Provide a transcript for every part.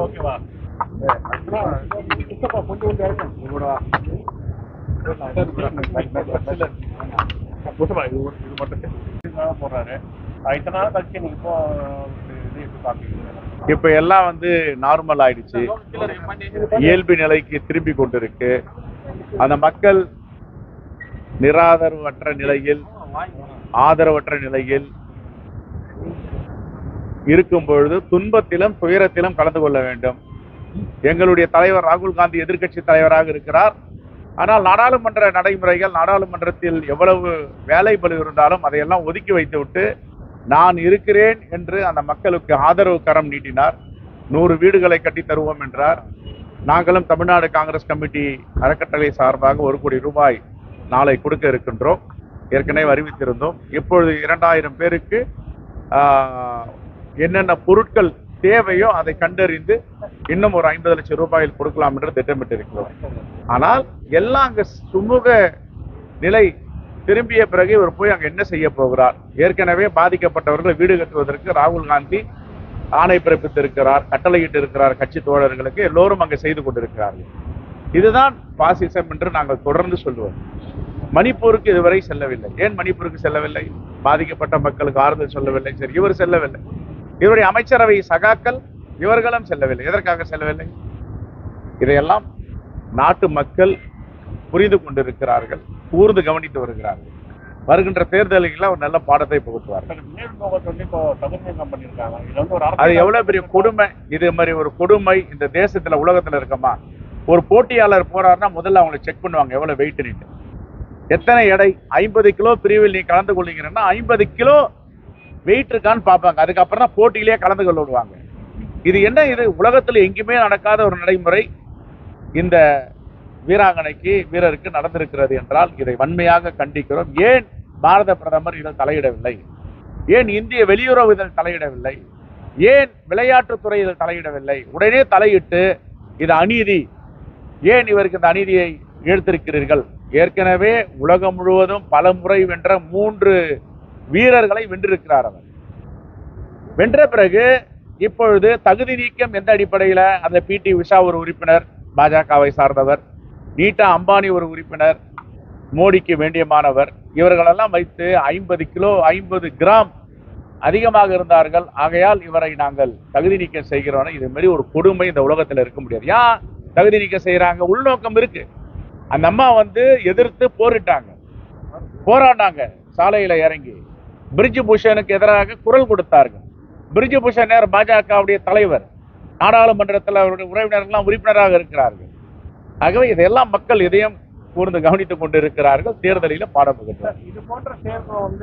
ஓகேவா போடுறாரு. இத்தனை நாள் கழிச்சு நீங்க இப்ப எல்லாம் நார்மல் ஆயிடுச்சு, இயல்பு நிலைக்கு திரும்பி கொண்டிருக்கு. அந்த மக்கள் நிராதரவற்ற நிலையில், ஆதரவற்ற நிலையில் இருக்கும் பொழுது துன்பத்திலும் துயரத்திலும் கலந்து கொள்ள வேண்டும். எங்களுடைய தலைவர் ராகுல் காந்தி எதிர்க்கட்சி தலைவராக இருக்கிறார். ஆனால் நாடாளுமன்ற நடைமுறைகள், நாடாளுமன்றத்தில் எவ்வளவு வேலை பளு இருந்தாலும் அதையெல்லாம் ஒதுக்கி வைத்து விட்டு நான் இருக்கிறேன் என்று அந்த மக்களுக்கு ஆதரவு கரம் நீட்டினார். 100 வீடுகளை கட்டி தருவோம் என்றார். நாங்களும் தமிழ்நாடு காங்கிரஸ் கமிட்டி அறக்கட்டளை சார்பாக 1 கோடி ரூபாய் நாளை கொடுக்க இருக்கின்றோம். ஏற்கனவே அறிவித்திருந்தோம். இப்பொழுது 2000 பேருக்கு என்னென்ன பொருட்கள் தேவையோ அதை கண்டறிந்து இன்னும் ஒரு 50 லட்சம் ரூபாயில் கொடுக்கலாம் என்று திட்டமிட்டு இருக்கிறோம். ஆனால் எல்லாம் அங்க சுமூக நிலை திரும்பிய பிறகு இவர் போய் அங்க என்ன செய்ய போகிறார்? ஏற்கனவே பாதிக்கப்பட்டவர்களை வீடு கட்டுவதற்கு ராகுல் காந்தி ஆணை பிறப்பித்திருக்கிறார், கட்டளையிட்டு இருக்கிறார். கட்சி தோழர்களுக்கு எல்லோரும் அங்கே செய்து கொண்டிருக்கிறார்கள். இதுதான் பாசிசம் என்று நாங்கள் தொடர்ந்து சொல்லுவோம். மணிப்பூருக்கு இதுவரை செல்லவில்லை. ஏன் மணிப்பூருக்கு செல்லவில்லை? பாதிக்கப்பட்ட மக்களுக்கு ஆறுதல் சொல்லவில்லை. சரி, இவர் செல்லவில்லை. இவருடைய அமைச்சரவை சகாக்கள் இவர்களும் செல்லவில்லை. எதற்காக செல்லவில்லை? இதையெல்லாம் நாட்டு மக்கள் புரிந்து கொண்டிருக்கிறார்கள், கூர்ந்து கவனித்து வருகிறார்கள். வருகின்ற தேர்தலில் ஒரு நல்ல பாடத்தை புகுத்துவார்கள். அது எவ்வளவு பெரிய கொடுமை! இது மாதிரி ஒரு கொடுமை இந்த தேசத்துல, உலகத்துல இருக்கமா? ஒரு போட்டியாளர் போறாருன்னா முதல்ல அவங்களை செக் பண்ணுவாங்க, எவ்வளவு வெயிட் நீட்டு, எத்தனை எடை. 50 கிலோ பிரிவில் நீ கலந்து கொள்ளுங்கன்னா 50 கிலோ வெயிட் இருக்கான்னு பார்ப்பாங்க. அதுக்கப்புறம் தான் போட்டியிலேயே கலந்து கொள்ள விடுவாங்க. இது என்ன? இது உலகத்தில் எங்குமே நடக்காத ஒரு நடைமுறை இந்த வீரருக்கு நடந்திருக்கிறது என்றால் இதை வன்மையாக கண்டிக்கிறோம். ஏன் பாரத பிரதமர் இதில் தலையிடவில்லை? ஏன் இந்திய வெளியுறவு இதில் தலையிடவில்லை? ஏன் விளையாட்டுத்துறை இதில் தலையிடவில்லை? உடனே தலையிட்டு இது அநீதி, ஏன் இவருக்கு இந்த அநீதியை இழுத்திருக்கிறீர்கள்? ஏற்கனவே உலகம் முழுவதும் பல முறை வென்ற 3 வீரர்களை வென்றிருக்கிறார். அவர் வென்ற பிறகு இப்பொழுது தகுதி நீக்கம் எந்த அடிப்படையில்? அந்த PT உஷா ஒரு உறுப்பினர், பாஜகவை சார்ந்தவர், நீட்டா அம்பானி ஒரு உறுப்பினர், மோடிக்கு வேண்டியமானவர், இவர்களெல்லாம் வைத்து 50 கிலோ 50 கிராம் அதிகமாக இருந்தார்கள். ஆகையால் இவரை நாங்கள் தகுதி நீக்கம் செய்கிறோம். இது மாதிரி ஒரு கொடுமை இந்த உலகத்தில் இருக்க முடியாது. ஏன் தகுதி நீக்கம் செய்யறாங்க? உள்நோக்கம் இருக்கு. அந்த அம்மா எதிர்த்து போராடினாங்க, சாலையில இறங்கி பிரிஜ் பூஷனுக்கு எதிராக குரல் கொடுத்தார்கள். பிரிஜ் பூஷன் பாஜகவுடைய தலைவர், நாடாளுமன்றத்தில் அவருடைய உறவினர்கள்லாம் உறுப்பினராக இருக்கிறார்கள். ஆகவே இதையெல்லாம் மக்கள் இதயம் கூர்ந்து கவனித்துக் கொண்டிருக்கிறார்கள். தேர்தலில் பாடம் புகழ்கிறார். இது போன்ற தேர்தல்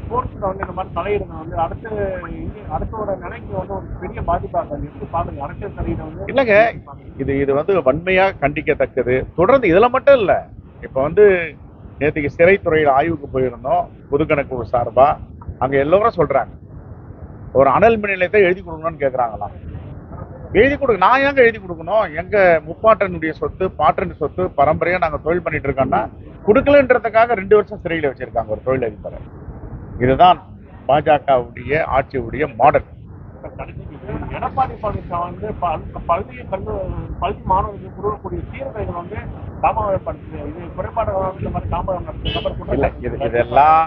ஸ்போர்ட்ஸ்ல இந்த மாதிரி தலையிடுறது அடுத்தோட நிலைக்கு ஒரு பெரிய பாதிப்பாக அரசியல் தலையிட இல்லைங்க. இது வன்மையாக கண்டிக்கத்தக்கது. தொடர்ந்து இதுல மட்டும் இல்ல. இப்ப நேற்றுக்கு சிறைத்துறையில் ஆய்வுக்கு போயிருந்தோம், பொதுக்கணக்கு சார்பா. அங்க எல்லோரும் சொல்றாங்க, ஒரு அனல் மின் நிலையத்தை எழுதி கொடுக்கணும்னு கேட்கறாங்களாம். எழுதி கொடுக்க நான் ஏங்க எழுதி கொடுக்கணும்? எங்க முப்பாட்டனுடைய சொத்து, பாட்டன் சொத்து, பரம்பரையா நாங்க தொழில் பண்ணிட்டு இருக்கோம்னா கொடுக்கலன்றதுக்காக 2 வருஷம் சிறையில் வச்சிருக்காங்க ஒரு தொழில் அதிபரை. இதுதான் பாஜகவுடைய ஆட்சியுடைய மாடல். எடப்பாடி பழனிசாமி பள்ளி மாணவர்களுக்கு கொடுக்கக்கூடிய சீர்கைகள் இதெல்லாம்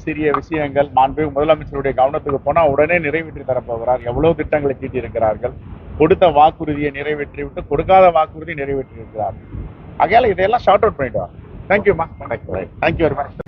சிறிய விஷயங்கள். முதலமைச்சருடைய கவனத்துக்கு போனா உடனே நிறைவேற்றி தரப்போகிறார். எவ்வளவு திட்டங்களை தீட்டி இருக்கிறார்கள். கொடுத்த வாக்குறுதியை நிறைவேற்றி விட்டு கொடுக்காத வாக்குறுதியை நிறைவேற்றி இருக்கிறார்கள். ஆகையால இதையெல்லாம் ஷார்ட் அவுட் பண்ணிடுவாங்க. தேங்க்யூமா. Thank you very much.